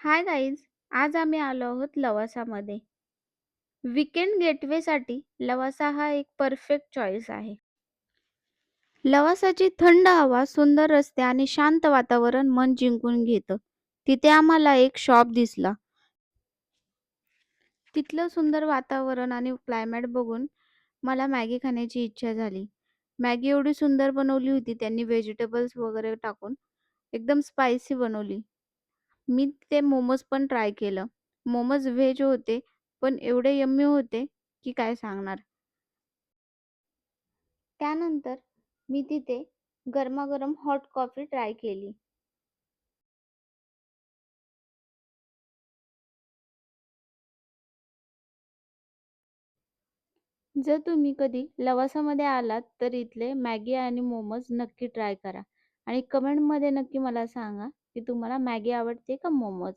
Hi guys, आज आम्ही आलो आहोत लवासामध्ये. वीकेंड गेटवेसाठी लवासा हा एक परफेक्ट चॉईस आहे. लवासाची थंड हवा, सुंदर रस्ते आणि शांत वातावरण मन जिंकून घेतं. तिथे आम्हाला एक शॉप दिसला. तिथलं सुंदर वातावरण आणि क्लायमेट बघून मला मॅगी खाण्याची इच्छा झाली. मॅगी एवढी सुंदर बनवली होती त्यांनी व्हेजिटेबल्स वगैरे टाकून. एकदम स्पायसी बनवली. मी ते मोमोज पण ट्राय केलं. मोमोज व्हेज होते, पण एवढे यम्मी होते की काय सांगणार. त्यानंतर मी तिथे गरमागरम हॉट कॉफी ट्राय केली. जर तुम्ही कधी लवासामध्ये आलात तर इथले मॅगी आणि मोमोज नक्की ट्राय करा आणि कमेंटमध्ये नक्की मला सांगा की तुम्हाला मॅगी आवडते का मोमोज.